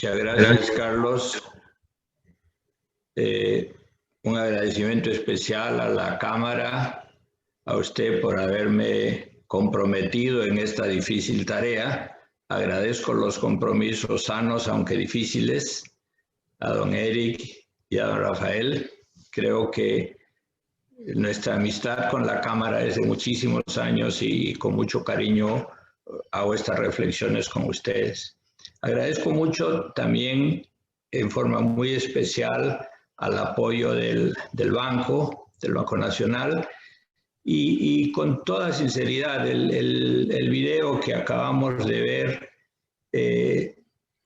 Muchas gracias, Carlos. Un agradecimiento especial a la Cámara, a usted por haberme comprometido en esta difícil tarea. Agradezco los compromisos sanos, aunque difíciles, a don Eric y a don Rafael. Creo que nuestra amistad con la Cámara es de muchísimos años y con mucho cariño hago estas reflexiones con ustedes. Agradezco mucho también en forma muy especial al apoyo del Banco Nacional y con toda sinceridad el video que acabamos de ver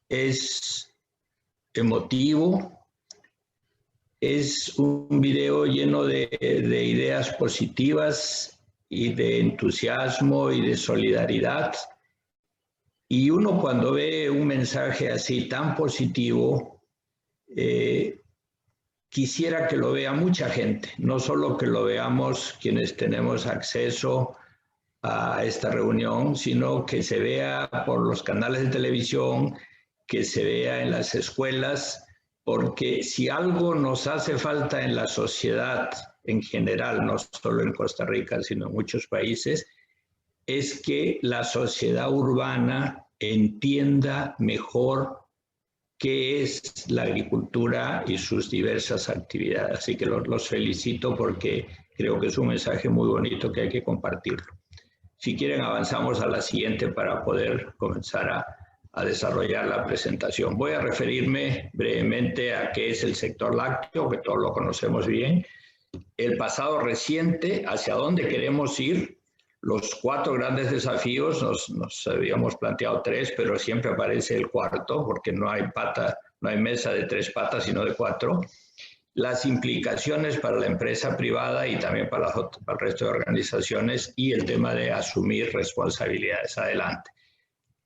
es emotivo. Es un video lleno de ideas positivas y de entusiasmo y de solidaridad. Y uno cuando ve un mensaje así tan positivo, quisiera que lo vea mucha gente, no solo que lo veamos quienes tenemos acceso a esta reunión, sino que se vea por los canales de televisión, que se vea en las escuelas, porque si algo nos hace falta en la sociedad en general, no solo en Costa Rica, sino en muchos países, es que la sociedad urbana entienda mejor qué es la agricultura y sus diversas actividades. Así que los felicito porque creo que es un mensaje muy bonito que hay que compartirlo. Si quieren, avanzamos a la siguiente para poder comenzar a desarrollar la presentación. Voy a referirme brevemente a qué es el sector lácteo, que todos lo conocemos bien, el pasado reciente, hacia dónde queremos ir, los 4 grandes desafíos, nos habíamos planteado 3, pero siempre aparece el cuarto, porque no hay mesa de 3 patas, sino de 4. Las implicaciones para la empresa privada y también para el resto de organizaciones y el tema de asumir responsabilidades. Adelante.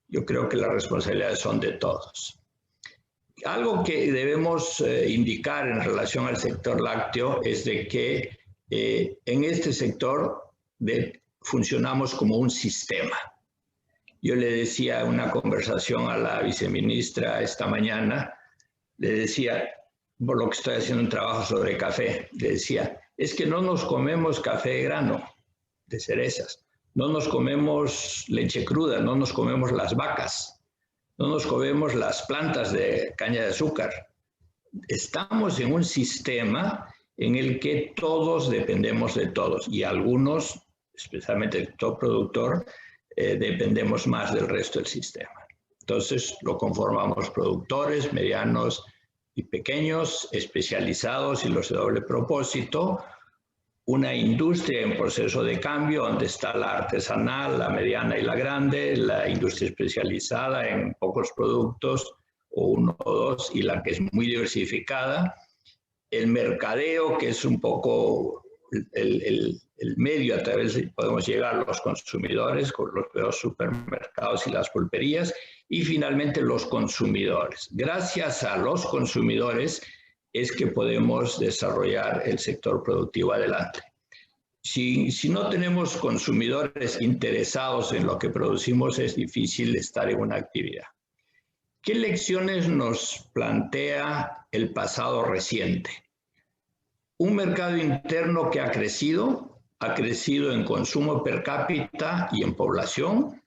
Yo creo que las responsabilidades son de todos. Algo que debemos indicar en relación al sector lácteo es de que en este sector funcionamos como un sistema. Yo le decía en una conversación a la viceministra esta mañana, le decía, por lo que estoy haciendo un trabajo sobre café, le decía, es que no nos comemos café de grano, de cerezas, no nos comemos leche cruda, no nos comemos las vacas, no nos comemos las plantas de caña de azúcar. Estamos en un sistema en el que todos dependemos de todos y algunos, especialmente el sector productor, dependemos más del resto del sistema. Entonces lo conformamos productores, medianos y pequeños, especializados y los de doble propósito, una industria en proceso de cambio donde está la artesanal, la mediana y la grande, la industria especializada en pocos productos o 1 o 2 y la que es muy diversificada, el mercadeo que es un poco el medio a través de que podemos llegar a los consumidores con los supermercados y las pulperías y finalmente los consumidores. Gracias a los consumidores es que podemos desarrollar el sector productivo adelante. Si no tenemos consumidores interesados en lo que producimos, es difícil estar en una actividad. ¿Qué lecciones nos plantea el pasado reciente? Un mercado interno que ha crecido en consumo per cápita y en población,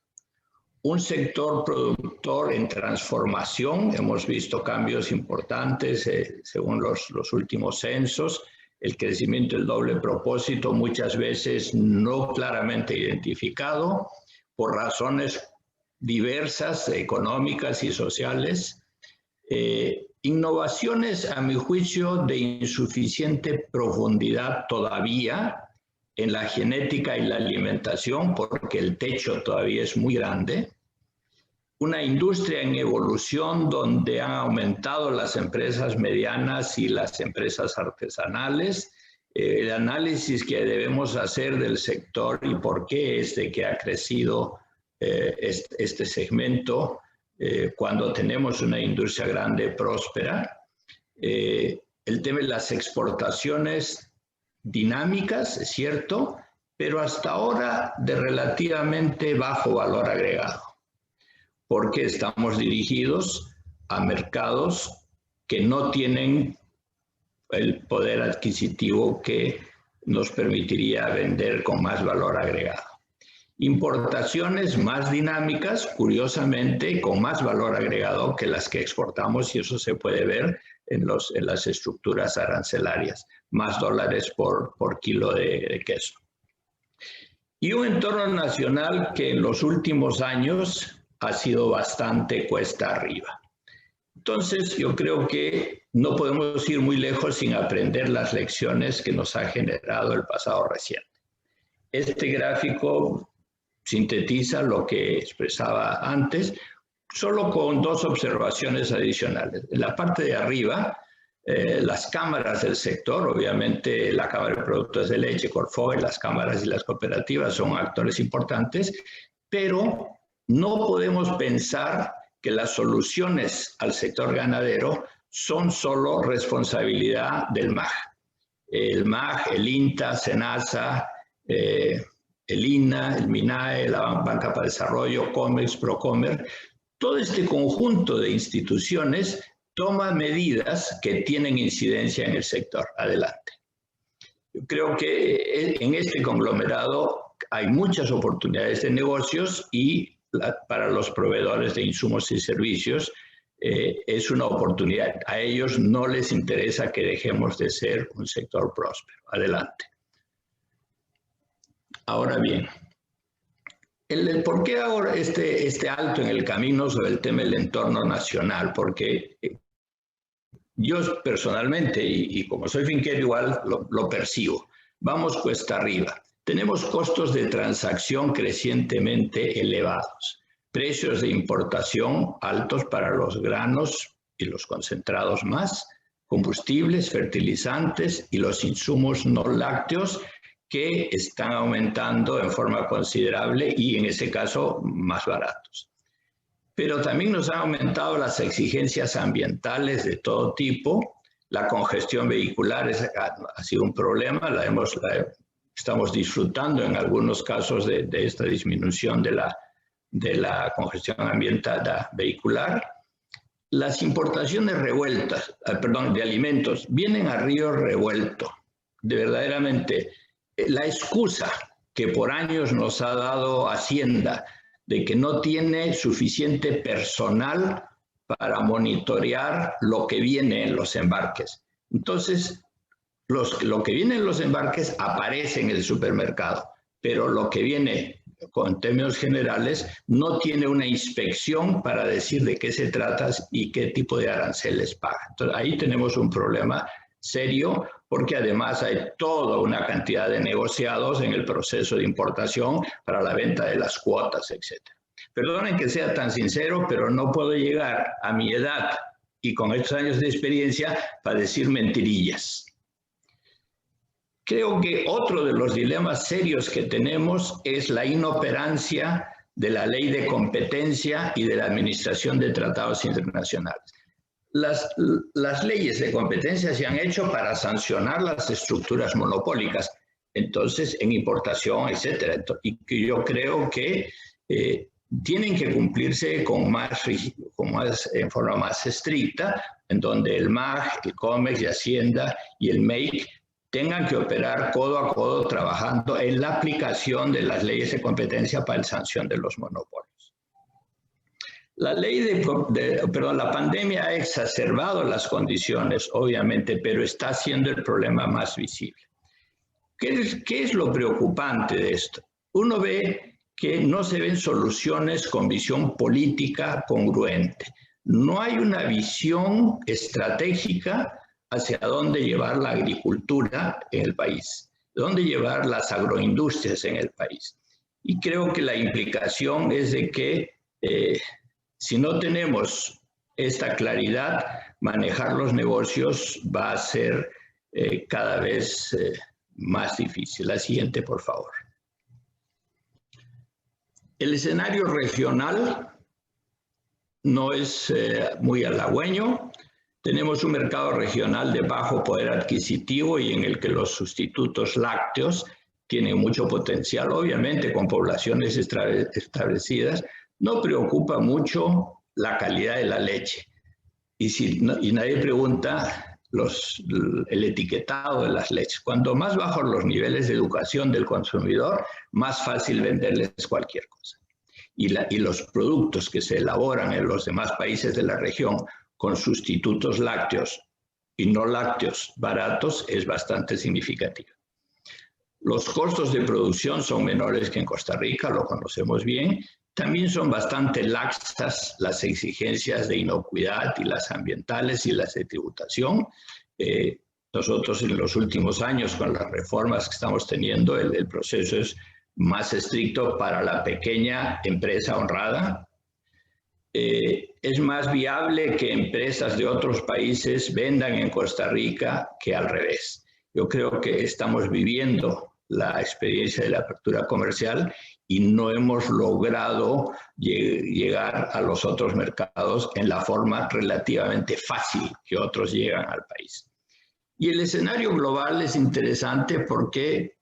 un sector productor en transformación, hemos visto cambios importantes según los últimos censos, el crecimiento del doble propósito muchas veces no claramente identificado por razones diversas, económicas y sociales, innovaciones a mi juicio de insuficiente profundidad todavía en la genética y la alimentación porque el techo todavía es muy grande, una industria en evolución donde han aumentado las empresas medianas y las empresas artesanales, el análisis que debemos hacer del sector y por qué es de que ha crecido este segmento cuando tenemos una industria grande próspera, el tema de las exportaciones dinámicas, es cierto, pero hasta ahora de relativamente bajo valor agregado, porque estamos dirigidos a mercados que no tienen el poder adquisitivo que nos permitiría vender con más valor agregado. Importaciones más dinámicas, curiosamente, con más valor agregado que las que exportamos, y eso se puede ver en las estructuras arancelarias, más dólares por kilo de queso. Y un entorno nacional que en los últimos años ha sido bastante cuesta arriba. Entonces, yo creo que no podemos ir muy lejos sin aprender las lecciones que nos ha generado el pasado reciente. Este gráfico sintetiza lo que expresaba antes, solo con dos observaciones adicionales. En la parte de arriba, las cámaras del sector, obviamente la Cámara de Productores de Leche, Corfoe, las cámaras y las cooperativas son actores importantes, pero no podemos pensar que las soluciones al sector ganadero son solo responsabilidad del MAG. El MAG, el INTA, SENASA, el INA, el MINAE, la Banca para el Desarrollo, COMEX, PROCOMER, todo este conjunto de instituciones toma medidas que tienen incidencia en el sector. Adelante. Yo creo que en este conglomerado hay muchas oportunidades de negocios y para los proveedores de insumos y servicios es una oportunidad. A ellos no les interesa que dejemos de ser un sector próspero. Adelante. Ahora bien, ¿por qué hago este alto en el camino sobre el tema del entorno nacional? Porque yo personalmente, y como soy finquero igual, lo percibo. Vamos cuesta arriba. Tenemos costos de transacción crecientemente elevados, precios de importación altos para los granos y los concentrados más, combustibles, fertilizantes y los insumos no lácteos que están aumentando en forma considerable y en ese caso más baratos. Pero también nos han aumentado las exigencias ambientales de todo tipo. La congestión vehicular ha sido un problema, estamos disfrutando en algunos casos de esta disminución de la congestión ambiental vehicular. Las importaciones de alimentos vienen a río revuelto. De verdaderamente, la excusa que por años nos ha dado Hacienda de que no tiene suficiente personal para monitorear lo que viene en los embarques. Entonces, lo que viene en los embarques aparece en el supermercado, pero lo que viene con términos generales no tiene una inspección para decir de qué se trata y qué tipo de aranceles paga. Entonces, ahí tenemos un problema serio, porque además hay toda una cantidad de negociados en el proceso de importación para la venta de las cuotas, etc. Perdonen que sea tan sincero, pero no puedo llegar a mi edad y con estos años de experiencia para decir mentirillas. Creo que otro de los dilemas serios que tenemos es la inoperancia de la ley de competencia y de la administración de tratados internacionales. Las leyes de competencia se han hecho para sancionar las estructuras monopólicas, entonces en importación, etcétera. Y que yo creo que tienen que cumplirse en forma más estricta, en donde el MAG, el COMEX y Hacienda y el MEIC tengan que operar codo a codo trabajando en la aplicación de las leyes de competencia para la sanción de los monopolios. La pandemia ha exacerbado las condiciones, obviamente, pero está haciendo el problema más visible. ¿Qué es lo preocupante de esto? Uno ve que no se ven soluciones con visión política congruente. No hay una visión estratégica hacia dónde llevar la agricultura en el país, dónde llevar las agroindustrias en el país. Y creo que la implicación es de que si no tenemos esta claridad, manejar los negocios va a ser cada vez más difícil. La siguiente, por favor. El escenario regional no es muy halagüeño. Tenemos un mercado regional de bajo poder adquisitivo y en el que los sustitutos lácteos tienen mucho potencial, obviamente con poblaciones establecidas. No preocupa mucho la calidad de la leche. y nadie pregunta el etiquetado de las leches. Cuanto más bajos los niveles de educación del consumidor, más fácil venderles cualquier cosa. Y los productos que se elaboran en los demás países de la región con sustitutos lácteos y no lácteos baratos es bastante significativo. Los costos de producción son menores que en Costa Rica, lo conocemos bien. También son bastante laxas las exigencias de inocuidad y las ambientales y las de tributación. Nosotros en los últimos años, con las reformas que estamos teniendo, el proceso es más estricto para la pequeña empresa honrada. Es más viable que empresas de otros países vendan en Costa Rica que al revés. Yo creo que estamos viviendo la experiencia de la apertura comercial y no hemos logrado llegar a los otros mercados en la forma relativamente fácil que otros llegan al país. Y el escenario global es interesante porque,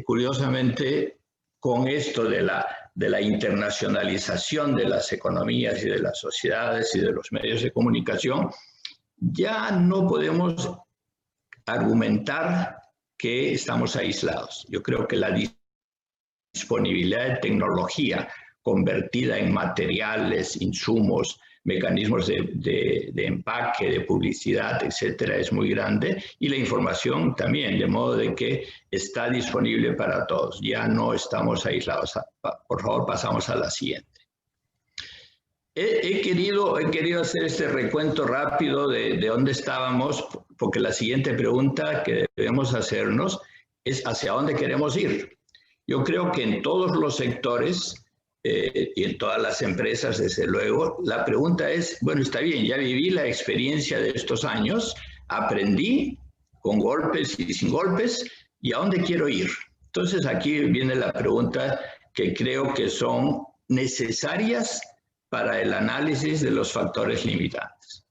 curiosamente, con esto de la internacionalización de las economías y de las sociedades y de los medios de comunicación, ya no podemos argumentar que estamos aislados. Yo creo que la disponibilidad de tecnología convertida en materiales, insumos, mecanismos de empaque, de publicidad, etcétera, es muy grande, y la información también, de modo de que está disponible para todos. Ya no estamos aislados. Por favor, pasamos a la siguiente. He querido hacer este recuento rápido de dónde estábamos, porque la siguiente pregunta que debemos hacernos es ¿hacia dónde queremos ir? Yo creo que en todos los sectores y en todas las empresas, desde luego, la pregunta es, bueno, está bien, ya viví la experiencia de estos años, aprendí con golpes y sin golpes, ¿y a dónde quiero ir? Entonces aquí viene la pregunta que creo que son necesarias para el análisis de los factores limitantes.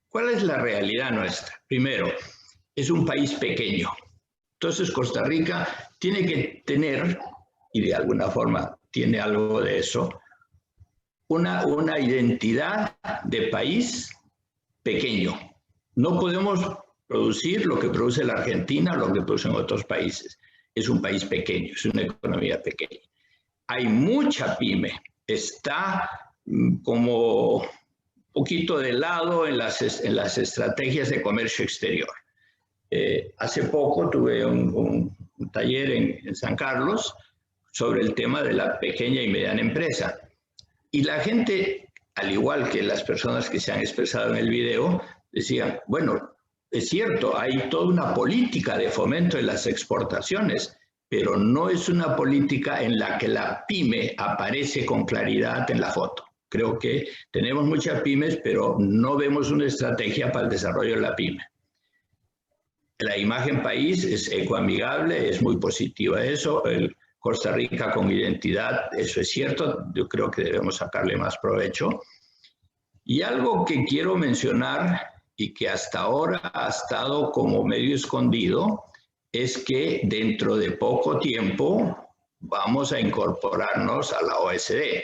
¿Cuál es la realidad nuestra? Primero, es un país pequeño. Entonces Costa Rica tiene que tener, y de alguna forma tiene algo de eso, una identidad de país pequeño. No podemos producir lo que produce la Argentina, lo que producen otros países. Es un país pequeño, es una economía pequeña. Hay mucha pyme, está como un poquito de lado en las estrategias de comercio exterior. Hace poco tuve un taller en San Carlos sobre el tema de la pequeña y mediana empresa. Y la gente, al igual que las personas que se han expresado en el video, decían, bueno, es cierto, hay toda una política de fomento de las exportaciones, pero no es una política en la que la pyme aparece con claridad en la foto. Creo que tenemos muchas pymes, pero no vemos una estrategia para el desarrollo de la pyme. La imagen país es ecoamigable, es muy positiva eso. Costa Rica con identidad, eso es cierto, yo creo que debemos sacarle más provecho. Y algo que quiero mencionar y que hasta ahora ha estado como medio escondido es que dentro de poco tiempo vamos a incorporarnos a la OECD.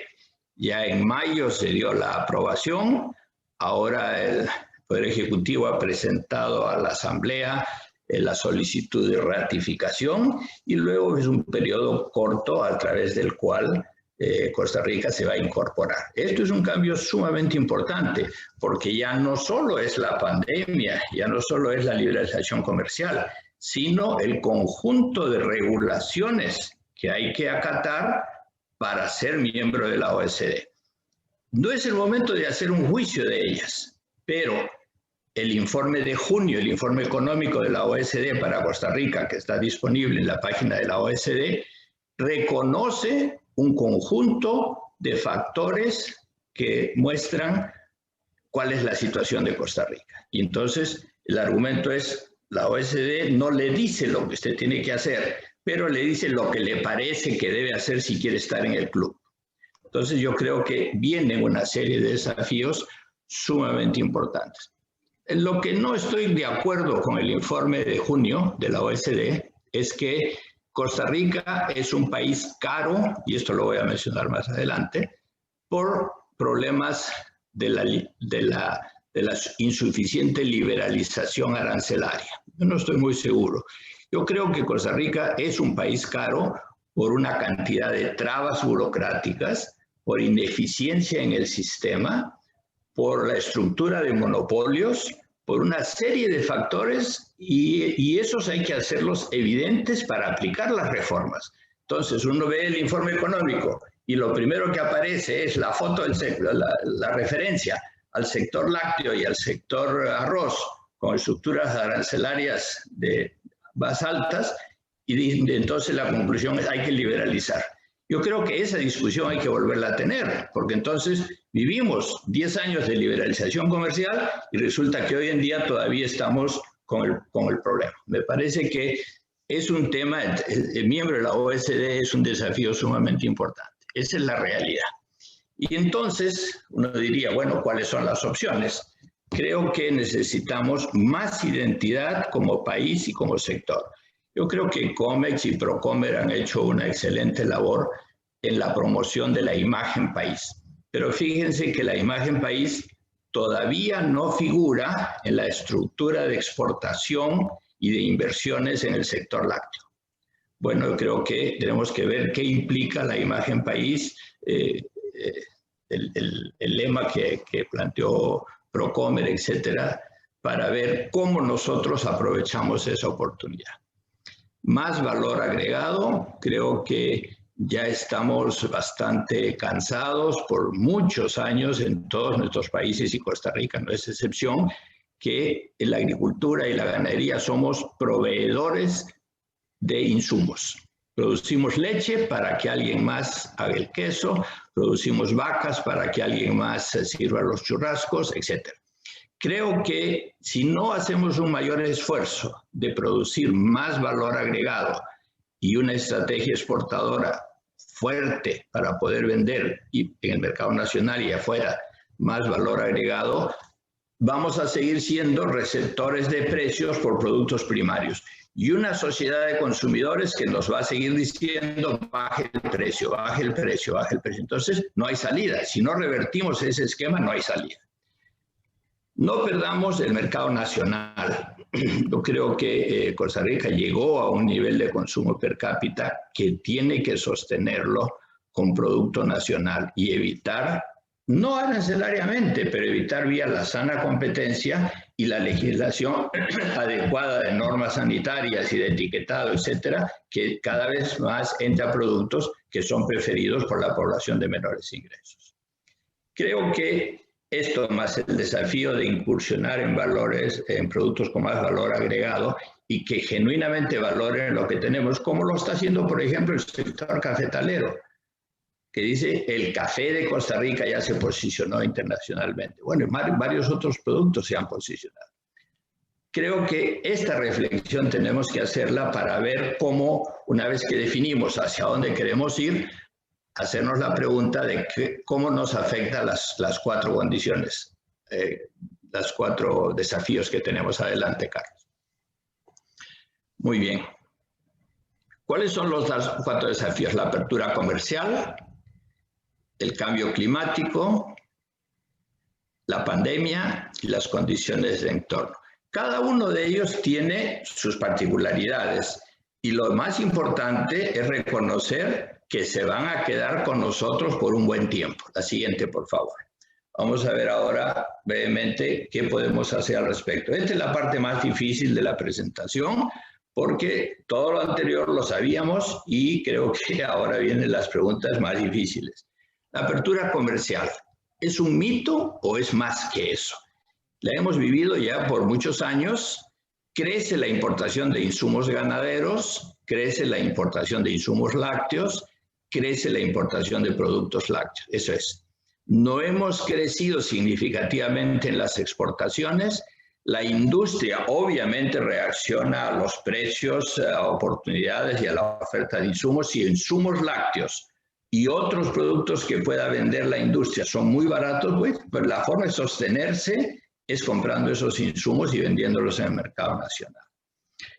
Ya en mayo se dio la aprobación, ahora el Poder Ejecutivo ha presentado a la Asamblea la solicitud de ratificación y luego es un periodo corto a través del cual Costa Rica se va a incorporar. Esto es un cambio sumamente importante porque ya no solo es la pandemia, ya no solo es la liberalización comercial, sino el conjunto de regulaciones que hay que acatar para ser miembro de la OECD. No es el momento de hacer un juicio de ellas, pero el informe de junio, el informe económico de la OECD para Costa Rica, que está disponible en la página de la OECD, reconoce un conjunto de factores que muestran cuál es la situación de Costa Rica. Y entonces el argumento es, la OECD no le dice lo que usted tiene que hacer, pero le dice lo que le parece que debe hacer si quiere estar en el club. Entonces yo creo que vienen una serie de desafíos sumamente importantes. En lo que no estoy de acuerdo con el informe de junio de la OECD es que Costa Rica es un país caro, y esto lo voy a mencionar más adelante, por problemas de de la insuficiente liberalización arancelaria. Yo no estoy muy seguro. Yo creo que Costa Rica es un país caro por una cantidad de trabas burocráticas, por ineficiencia en el sistema, por la estructura de monopolios, por una serie de factores y esos hay que hacerlos evidentes para aplicar las reformas. Entonces uno ve el informe económico y lo primero que aparece es la foto del sector, la referencia al sector lácteo y al sector arroz con estructuras arancelarias más altas y entonces la conclusión es hay que liberalizar. Yo creo que esa discusión hay que volverla a tener, porque entonces vivimos 10 años de liberalización comercial y resulta que hoy en día todavía estamos con el problema. Me parece que es un tema, el miembro de la OECD es un desafío sumamente importante. Esa es la realidad. Y entonces uno diría, bueno, ¿cuáles son las opciones? Creo que necesitamos más identidad como país y como sector. Yo creo que COMEX y Procomer han hecho una excelente labor en la promoción de la imagen país. Pero fíjense que la imagen país todavía no figura en la estructura de exportación y de inversiones en el sector lácteo. Bueno, yo creo que tenemos que ver qué implica la imagen país, el lema que planteó Procomer, etcétera, para ver cómo nosotros aprovechamos esa oportunidad. Más valor agregado, creo que ya estamos bastante cansados por muchos años en todos nuestros países y Costa Rica no es excepción, que en la agricultura y la ganadería somos proveedores de insumos. Producimos leche para que alguien más haga el queso, producimos vacas para que alguien más sirva los churrascos, etc. Creo que si no hacemos un mayor esfuerzo de producir más valor agregado y una estrategia exportadora fuerte para poder vender en el mercado nacional y afuera más valor agregado, vamos a seguir siendo receptores de precios por productos primarios. Y una sociedad de consumidores que nos va a seguir diciendo baje el precio, baje el precio, baje el precio. Entonces no hay salida. Si no revertimos ese esquema, no hay salida. No perdamos el mercado nacional. Yo creo que Costa Rica llegó a un nivel de consumo per cápita que tiene que sostenerlo con producto nacional y evitar, no arancelariamente, pero evitar vía la sana competencia y la legislación adecuada de normas sanitarias y de etiquetado, etcétera, que cada vez más entra productos que son preferidos por la población de menores ingresos. Creo que esto más el desafío de incursionar en valores, en productos con más valor agregado y que genuinamente valoren lo que tenemos, como lo está haciendo, por ejemplo, el sector cafetalero, que dice el café de Costa Rica ya se posicionó internacionalmente. Bueno, varios otros productos se han posicionado. Creo que esta reflexión tenemos que hacerla para ver cómo, una vez que definimos hacia dónde queremos ir, hacernos la pregunta de cómo nos afecta las cuatro condiciones, los cuatro desafíos que tenemos adelante, Carlos. Muy bien. ¿Cuáles son los cuatro desafíos? La apertura comercial, el cambio climático, la pandemia y las condiciones de entorno. Cada uno de ellos tiene sus particularidades y lo más importante es reconocer que se van a quedar con nosotros por un buen tiempo. La siguiente, por favor. Vamos a ver ahora brevemente qué podemos hacer al respecto. Esta es la parte más difícil de la presentación porque todo lo anterior lo sabíamos y creo que ahora vienen las preguntas más difíciles. La apertura comercial, ¿es un mito o es más que eso? La hemos vivido ya por muchos años. Crece la importación de insumos ganaderos, crece la importación de insumos lácteos, crece la importación de productos lácteos. Eso es. No hemos crecido significativamente en las exportaciones. La industria obviamente reacciona a los precios, a oportunidades y a la oferta de insumos. Y insumos lácteos y otros productos que pueda vender la industria son muy baratos, pues la forma de sostenerse es comprando esos insumos y vendiéndolos en el mercado nacional.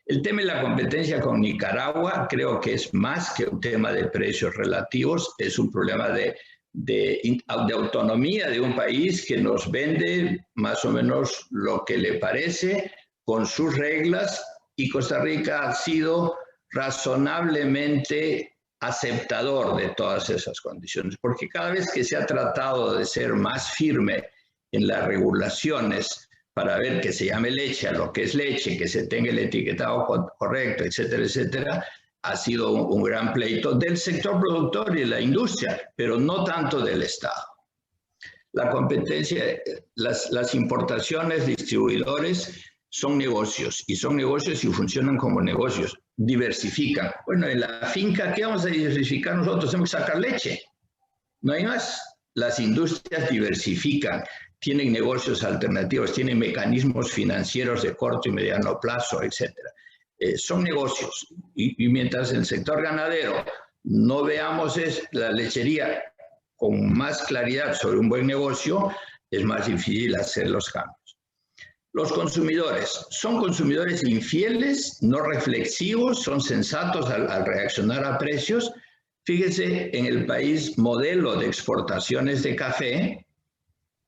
El tema de la competencia con Nicaragua creo que es más que un tema de precios relativos, es un problema de de autonomía de un país que nos vende más o menos lo que le parece con sus reglas, y Costa Rica ha sido razonablemente aceptador de todas esas condiciones, porque cada vez que se ha tratado de ser más firme en las regulaciones para ver que se llame leche a lo que es leche, que se tenga el etiquetado correcto, etcétera, etcétera, ha sido un gran pleito del sector productor y de la industria, pero no tanto del Estado. La competencia, las importaciones, distribuidores, son negocios, y son negocios y funcionan como negocios, diversifican. Bueno, en la finca, ¿qué vamos a diversificar nosotros? Tenemos que sacar leche, no hay más. Las industrias diversifican, tienen negocios alternativos, tienen mecanismos financieros de corto y mediano plazo, etcétera. Son negocios, y mientras el sector ganadero no veamos la lechería con más claridad sobre un buen negocio, es más difícil hacer los cambios. Los consumidores son consumidores infieles, no reflexivos, son sensatos al reaccionar a precios. Fíjese, en el país modelo de exportaciones de café,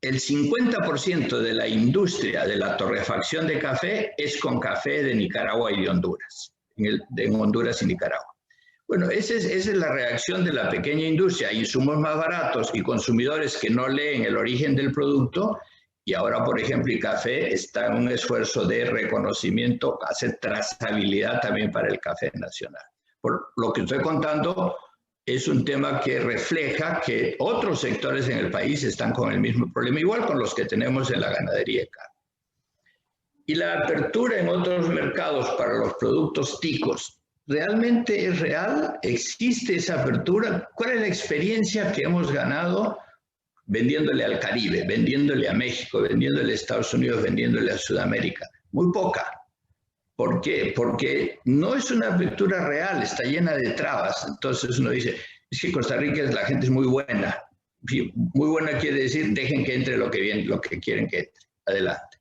el 50% de la industria de la torrefacción de café es con café de Nicaragua y de Honduras, en Honduras y Nicaragua. Bueno, esa es la reacción de la pequeña industria, insumos más baratos y consumidores que no leen el origen del producto. Y ahora, por ejemplo, el café está en un esfuerzo de reconocimiento, hacer trazabilidad también para el café nacional. Por lo que estoy contando, es un tema que refleja que otros sectores en el país están con el mismo problema, igual con los que tenemos en la ganadería de carne. Y la apertura en otros mercados para los productos ticos, ¿realmente es real? ¿Existe esa apertura? ¿Cuál es la experiencia que hemos ganado vendiéndole al Caribe, vendiéndole a México, vendiéndole a Estados Unidos, vendiéndole a Sudamérica? Muy poca. ¿Por qué? Porque no es una apertura real, está llena de trabas. Entonces uno dice, es que Costa Rica, la gente es muy buena. Muy buena quiere decir, dejen que entre lo que quieren que entre. Adelante.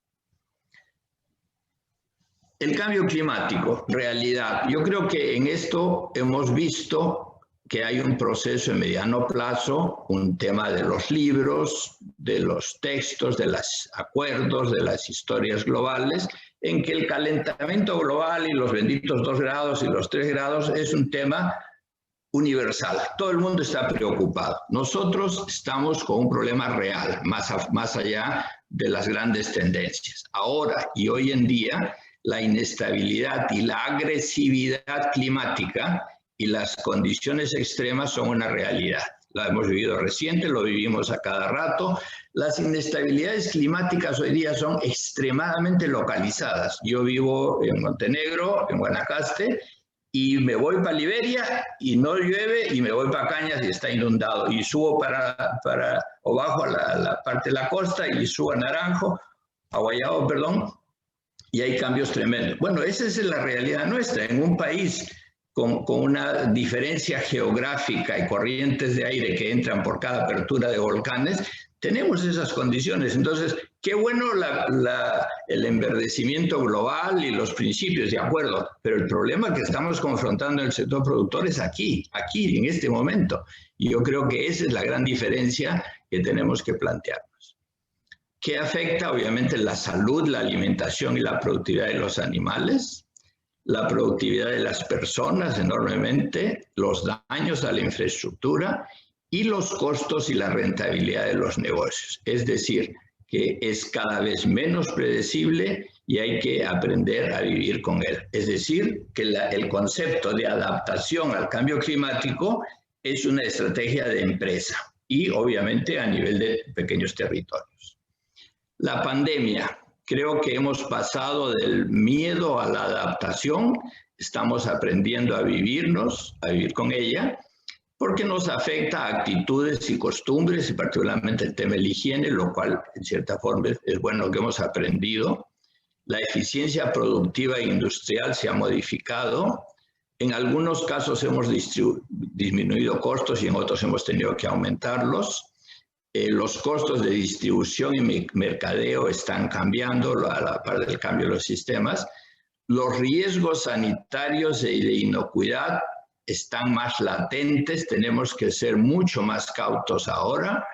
El cambio climático, realidad. Yo creo que en esto hemos visto que hay un proceso de mediano plazo, un tema de los libros, de los textos, de los acuerdos, de las historias globales, en que el calentamiento global y los benditos 2 grados y los 3 grados es un tema universal. Todo el mundo está preocupado. Nosotros estamos con un problema real, más allá de las grandes tendencias. Ahora y hoy en día, la inestabilidad y la agresividad climática y las condiciones extremas son una realidad. La hemos vivido reciente, lo vivimos a cada rato. Las inestabilidades climáticas hoy día son extremadamente localizadas. Yo vivo en Montenegro, en Guanacaste, y me voy para Liberia y no llueve, y me voy para Cañas y está inundado. Y subo o bajo a la parte de la costa y subo a Naranjo, a Guayabo, perdón, y hay cambios tremendos. Bueno, esa es la realidad nuestra. En un país con una diferencia geográfica y corrientes de aire que entran por cada apertura de volcanes, tenemos esas condiciones. Entonces, qué bueno el enverdecimiento global y los principios, de acuerdo, pero el problema que estamos confrontando en el sector productor es aquí, en este momento. Y yo creo que esa es la gran diferencia que tenemos que plantearnos. ¿Qué afecta? Obviamente la salud, la alimentación y la productividad de los animales, la productividad de las personas enormemente, los daños a la infraestructura y los costos y la rentabilidad de los negocios. Es decir, que es cada vez menos predecible y hay que aprender a vivir con él. Es decir, que el concepto de adaptación al cambio climático es una estrategia de empresa y obviamente a nivel de pequeños territorios. La pandemia. Creo que hemos pasado del miedo a la adaptación, estamos aprendiendo a vivir con ella, porque nos afecta a actitudes y costumbres, y particularmente el tema de la higiene, lo cual en cierta forma es bueno que hemos aprendido. La eficiencia productiva e industrial se ha modificado. En algunos casos hemos disminuido costos y en otros hemos tenido que aumentarlos. Los costos de distribución y mercadeo están cambiando a la par del cambio de los sistemas. Los riesgos sanitarios y de inocuidad están más latentes, tenemos que ser mucho más cautos ahora,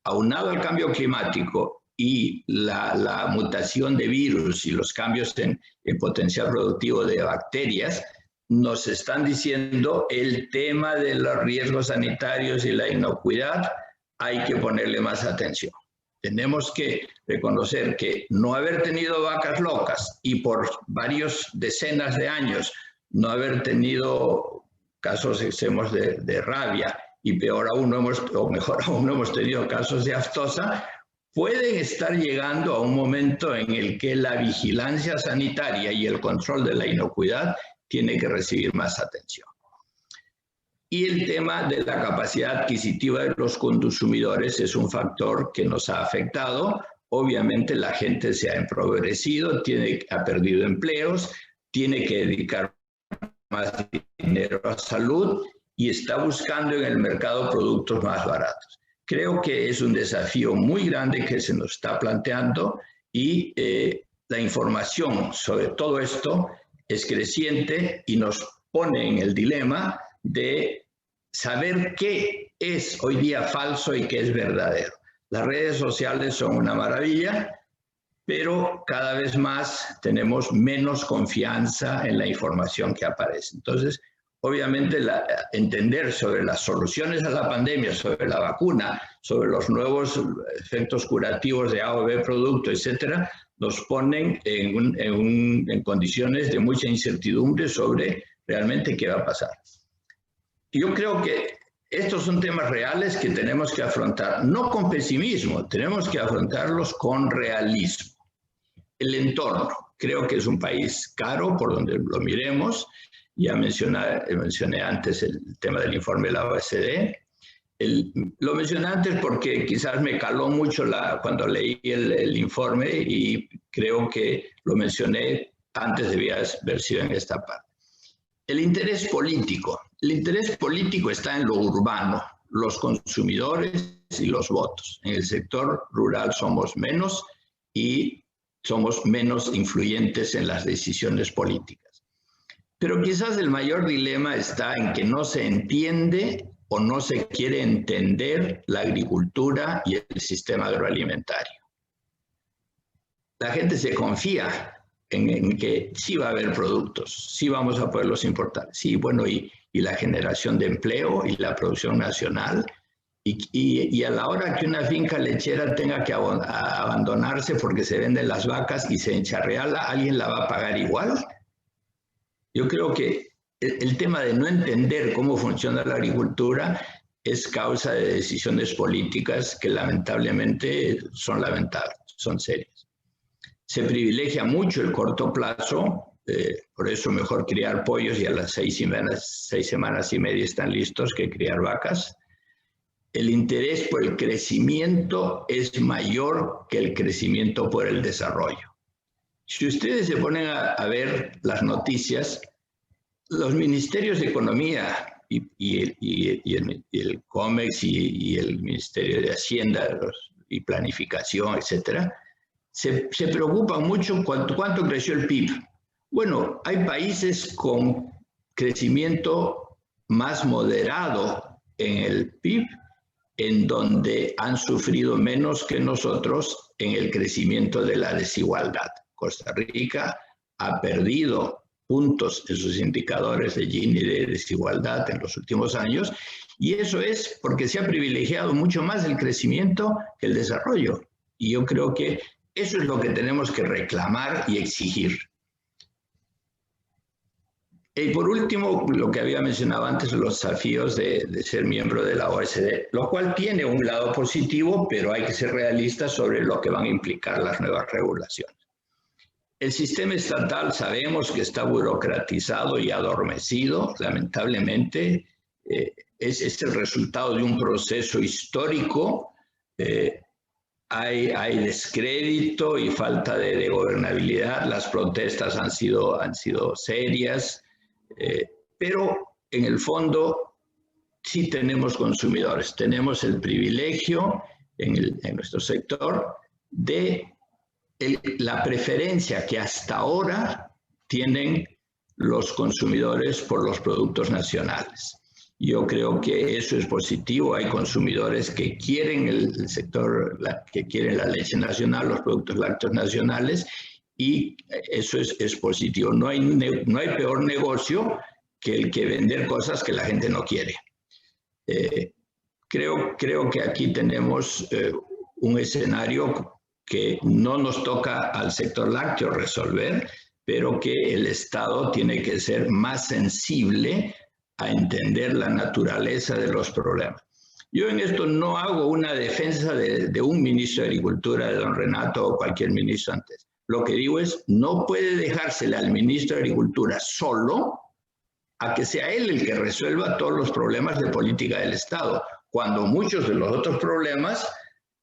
aunado al cambio climático y la mutación de virus y los cambios en el potencial productivo de bacterias, nos están diciendo el tema de los riesgos sanitarios y la inocuidad, hay que ponerle más atención. Tenemos que reconocer que no haber tenido vacas locas y por varios decenas de años no haber tenido casos extremos de rabia y peor aún, o mejor aún, no hemos tenido casos de aftosa, pueden estar llegando a un momento en el que la vigilancia sanitaria y el control de la inocuidad tiene que recibir más atención. Y el tema de la capacidad adquisitiva de los consumidores es un factor que nos ha afectado. Obviamente la gente se ha empobrecido, ha perdido empleos, tiene que dedicar más dinero a salud y está buscando en el mercado productos más baratos. Creo que es un desafío muy grande que se nos está planteando y la información sobre todo esto es creciente y nos pone en el dilema de saber qué es hoy día falso y qué es verdadero. Las redes sociales son una maravilla, pero cada vez más tenemos menos confianza en la información que aparece. Entonces, obviamente, entender sobre las soluciones a la pandemia, sobre la vacuna, sobre los nuevos efectos curativos de A o B producto, etcétera, nos ponen en condiciones de mucha incertidumbre sobre realmente qué va a pasar. Yo creo que estos son temas reales que tenemos que afrontar, no con pesimismo, tenemos que afrontarlos con realismo. El entorno, creo que es un país caro por donde lo miremos. Ya mencioné antes el tema del informe de la OECD. Lo mencioné antes porque quizás me caló mucho cuando leí el informe y creo que lo mencioné antes, debía haber sido en esta parte. El interés político. El interés político está en lo urbano, los consumidores y los votos. En el sector rural somos menos y somos menos influyentes en las decisiones políticas. Pero quizás el mayor dilema está en que no se entiende o no se quiere entender la agricultura y el sistema agroalimentario. La gente se confía en que sí va a haber productos, sí vamos a poderlos importar, sí, bueno, y la generación de empleo y la producción nacional, y a la hora que una finca lechera tenga que abandonarse porque se venden las vacas y se encharreala, ¿alguien la va a pagar igual? Yo creo que el tema de no entender cómo funciona la agricultura es causa de decisiones políticas que lamentablemente son lamentables, son serias. Se privilegia mucho el corto plazo, por eso mejor criar pollos y a las 6 semanas y media están listos que criar vacas. El interés por el crecimiento es mayor que el crecimiento por el desarrollo. Si ustedes se ponen a ver las noticias, los ministerios de Economía y el COMEX y el Ministerio de Hacienda y Planificación, etcétera, se preocupan mucho cuánto creció el PIB. Bueno, hay países con crecimiento más moderado en el PIB, en donde han sufrido menos que nosotros en el crecimiento de la desigualdad. Costa Rica ha perdido puntos en sus indicadores de Gini de desigualdad en los últimos años, y eso es porque se ha privilegiado mucho más el crecimiento que el desarrollo. Y yo creo que eso es lo que tenemos que reclamar y exigir. Y por último, lo que había mencionado antes, los desafíos de ser miembro de la OECD, lo cual tiene un lado positivo, pero hay que ser realistas sobre lo que van a implicar las nuevas regulaciones. El sistema estatal sabemos que está burocratizado y adormecido, lamentablemente. Es el resultado de un proceso histórico. Hay descrédito y falta de gobernabilidad. Las protestas han sido serias, pero en el fondo sí tenemos consumidores. Tenemos el privilegio en nuestro sector de la preferencia que hasta ahora tienen los consumidores por los productos nacionales. Yo creo que eso es positivo. Hay consumidores que quieren el sector, que quieren la leche nacional, los productos lácteos nacionales, y eso es positivo. No hay peor negocio que el que vender cosas que la gente no quiere. Creo que aquí tenemos un escenario que no nos toca al sector lácteo resolver, pero que el Estado tiene que ser más sensible a entender la naturaleza de los problemas. Yo en esto no hago una defensa de un ministro de Agricultura, de don Renato o cualquier ministro antes. Lo que digo es, no puede dejársele al ministro de Agricultura solo a que sea él el que resuelva todos los problemas de política del Estado, cuando muchos de los otros problemas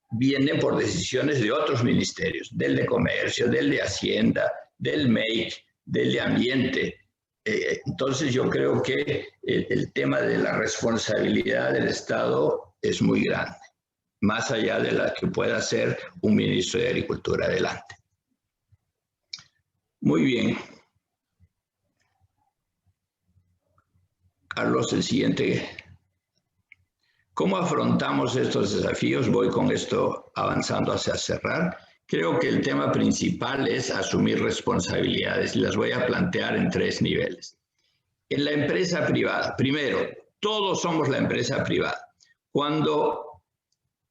vienen por decisiones de otros ministerios, del de Comercio, del de Hacienda, del MEIC, del de Ambiente. Entonces yo creo que el tema de la responsabilidad del Estado es muy grande, más allá de la que pueda hacer un ministro de Agricultura. Adelante. Muy bien. Carlos, el siguiente. ¿Cómo afrontamos estos desafíos? Voy con esto avanzando hacia cerrar. Creo que el tema principal es asumir responsabilidades y las voy a plantear en 3 niveles. En la empresa privada, primero, todos somos la empresa privada. Cuando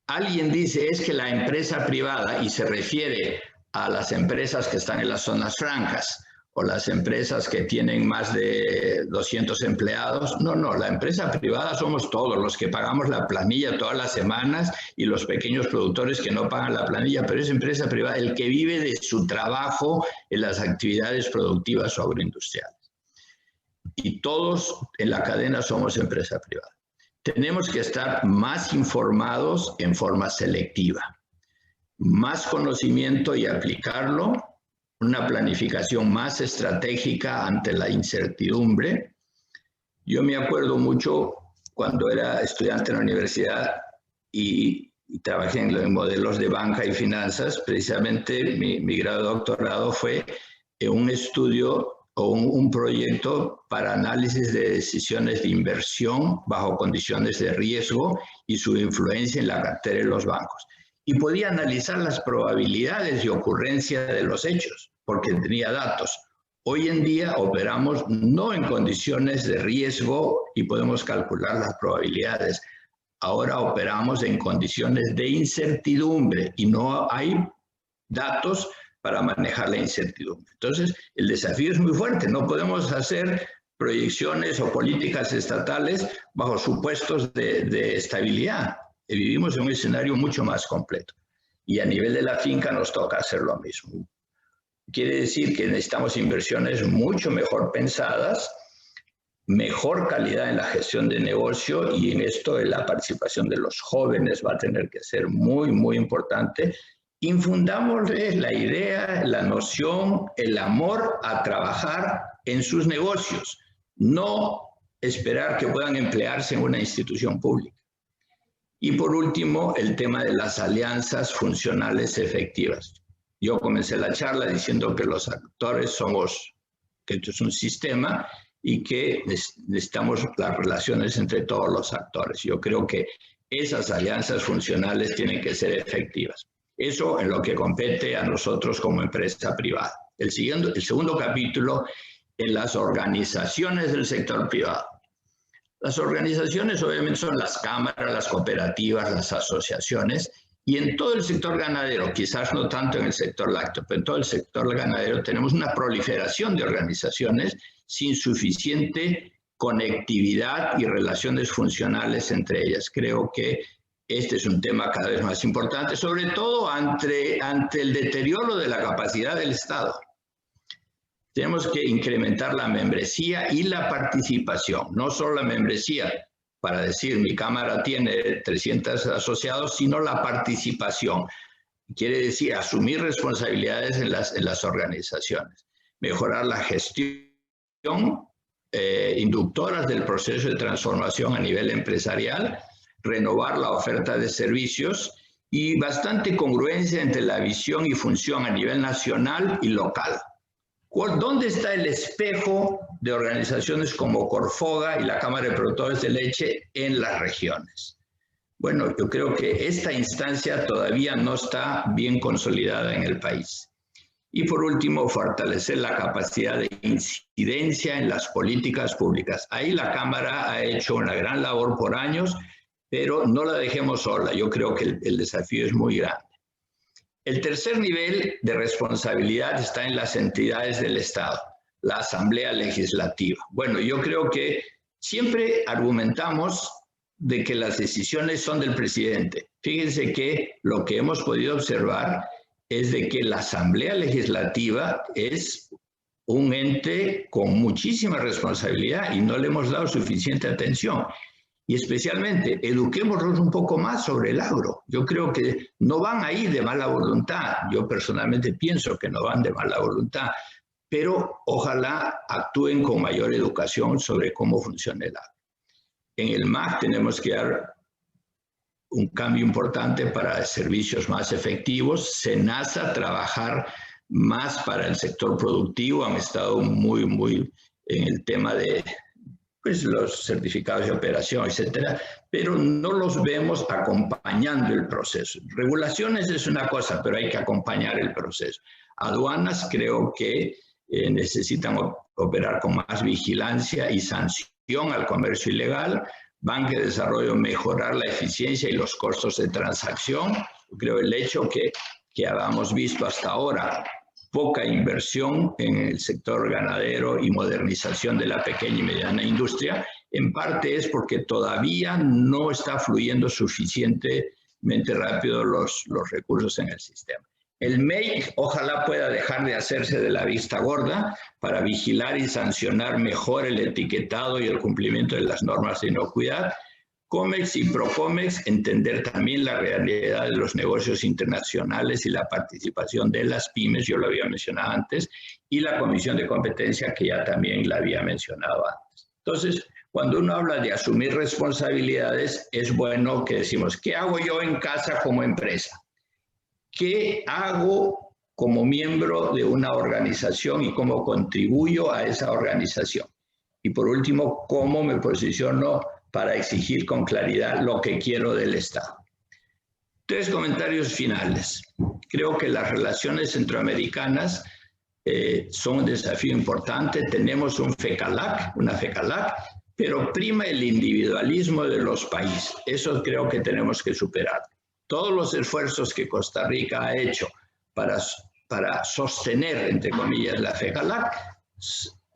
alguien dice es que la empresa privada, y se refiere a las empresas que están en las zonas francas o las empresas que tienen más de 200 empleados. No, la empresa privada somos todos los que pagamos la planilla todas las semanas y los pequeños productores que no pagan la planilla, pero es empresa privada el que vive de su trabajo en las actividades productivas o agroindustriales. Y todos en la cadena somos empresa privada. Tenemos que estar más informados en forma selectiva, más conocimiento y aplicarlo, una planificación más estratégica ante la incertidumbre. Yo me acuerdo mucho cuando era estudiante en la universidad y trabajé en modelos de banca y finanzas. Precisamente mi grado de doctorado fue en un estudio o un proyecto para análisis de decisiones de inversión bajo condiciones de riesgo y su influencia en la cartera de los bancos. Y podía analizar las probabilidades de ocurrencia de los hechos, porque tenía datos. Hoy en día operamos no en condiciones de riesgo y podemos calcular las probabilidades. Ahora operamos en condiciones de incertidumbre y no hay datos para manejar la incertidumbre. Entonces, el desafío es muy fuerte. No podemos hacer proyecciones o políticas estatales bajo supuestos de estabilidad. Vivimos en un escenario mucho más completo. Y a nivel de la finca nos toca hacer lo mismo. Quiere decir que necesitamos inversiones mucho mejor pensadas, mejor calidad en la gestión de negocio, y en esto la participación de los jóvenes va a tener que ser muy, muy importante. Infundámosles la idea, la noción, el amor a trabajar en sus negocios, no esperar que puedan emplearse en una institución pública. Y por último, el tema de las alianzas funcionales efectivas. Yo comencé la charla diciendo que los actores somos, que esto es un sistema y que necesitamos las relaciones entre todos los actores. Yo creo que esas alianzas funcionales tienen que ser efectivas. Eso en lo que compete a nosotros como empresa privada. El segundo capítulo, en las organizaciones del sector privado. Las organizaciones obviamente son las cámaras, las cooperativas, las asociaciones, y en todo el sector ganadero, quizás no tanto en el sector lácteo, pero en todo el sector ganadero tenemos una proliferación de organizaciones sin suficiente conectividad y relaciones funcionales entre ellas. Creo que este es un tema cada vez más importante, sobre todo ante el deterioro de la capacidad del Estado. Tenemos que incrementar la membresía y la participación, no solo la membresía, para decir mi cámara tiene 300 asociados, sino la participación. Quiere decir asumir responsabilidades en las organizaciones, mejorar la gestión, inductoras del proceso de transformación a nivel empresarial, renovar la oferta de servicios y bastante congruencia entre la visión y función a nivel nacional y local. ¿Dónde está el espejo de organizaciones como Corfoga y la Cámara de Productores de Leche en las regiones? Bueno, yo creo que esta instancia todavía no está bien consolidada en el país. Y por último, fortalecer la capacidad de incidencia en las políticas públicas. Ahí la Cámara ha hecho una gran labor por años, pero no la dejemos sola. Yo creo que el desafío es muy grande. El tercer nivel de responsabilidad está en las entidades del Estado, la Asamblea Legislativa. Bueno, yo creo que siempre argumentamos de que las decisiones son del presidente. Fíjense que lo que hemos podido observar es de que la Asamblea Legislativa es un ente con muchísima responsabilidad y no le hemos dado suficiente atención. Y especialmente, eduquémonos un poco más sobre el agro. Yo creo que no van ahí de mala voluntad. Yo personalmente pienso que no van de mala voluntad, pero ojalá actúen con mayor educación sobre cómo funciona el agro. En el MAC tenemos que dar un cambio importante para servicios más efectivos. SENASA trabajar más para el sector productivo. Han estado muy en el tema de los certificados de operación, etcétera, pero no los vemos acompañando el proceso. Regulaciones es una cosa, pero hay que acompañar el proceso. Aduanas creo que necesitan operar con más vigilancia y sanción al comercio ilegal. Banca de Desarrollo, mejorar la eficiencia y los costos de transacción. Yo creo el hecho que habíamos visto hasta ahora poca inversión en el sector ganadero y modernización de la pequeña y mediana industria, en parte es porque todavía no está fluyendo suficientemente rápido los recursos en el sistema. El MEIC ojalá pueda dejar de hacerse de la vista gorda para vigilar y sancionar mejor el etiquetado y el cumplimiento de las normas de inocuidad. COMEX y PROCOMEX entender también la realidad de los negocios internacionales y la participación de las pymes, yo lo había mencionado antes, y la Comisión de Competencia que ya también la había mencionado antes. Entonces, cuando uno habla de asumir responsabilidades, es bueno que decimos, ¿qué hago yo en casa como empresa? ¿Qué hago como miembro de una organización y cómo contribuyo a esa organización? Y por último, ¿cómo me posiciono para exigir con claridad lo que quiero del Estado? 3 comentarios finales. Creo que las relaciones centroamericanas son un desafío importante. Tenemos una FECALAC, pero prima el individualismo de los países. Eso creo que tenemos que superar. Todos los esfuerzos que Costa Rica ha hecho para sostener, entre comillas, la FECALAC,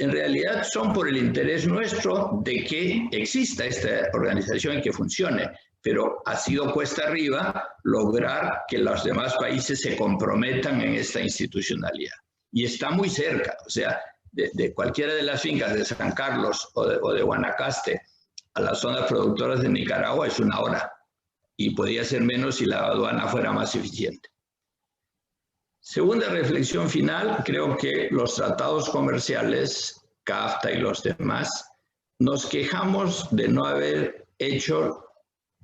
en realidad son por el interés nuestro de que exista esta organización y que funcione, pero ha sido cuesta arriba lograr que los demás países se comprometan en esta institucionalidad. Y está muy cerca, o sea, de cualquiera de las fincas de San Carlos o de Guanacaste a las zonas productoras de Nicaragua es 1 hora, y podría ser menos si la aduana fuera más eficiente. Segunda reflexión final, creo que los tratados comerciales, CAFTA y los demás, nos quejamos de no haber hecho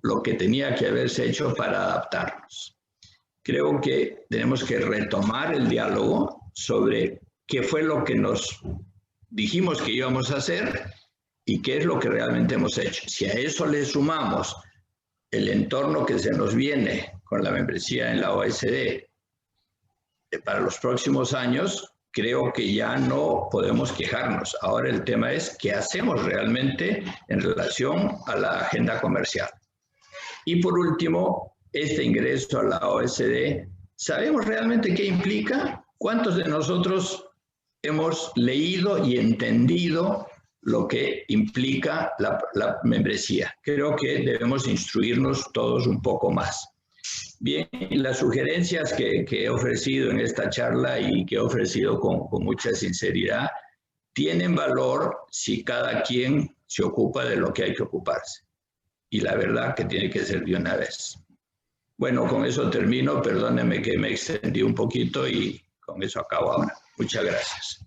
lo que tenía que haberse hecho para adaptarnos. Creo que tenemos que retomar el diálogo sobre qué fue lo que nos dijimos que íbamos a hacer y qué es lo que realmente hemos hecho. Si a eso le sumamos el entorno que se nos viene con la membresía en la OECD, para los próximos años, creo que ya no podemos quejarnos. Ahora el tema es qué hacemos realmente en relación a la agenda comercial. Y por último, este ingreso a la OECD, ¿sabemos realmente qué implica? ¿Cuántos de nosotros hemos leído y entendido lo que implica la membresía? Creo que debemos instruirnos todos un poco más. Bien, las sugerencias que he ofrecido en esta charla y que he ofrecido con mucha sinceridad tienen valor si cada quien se ocupa de lo que hay que ocuparse. Y la verdad que tiene que ser de una vez. Bueno, con eso termino. Perdónenme que me extendí un poquito y con eso acabo ahora. Muchas gracias.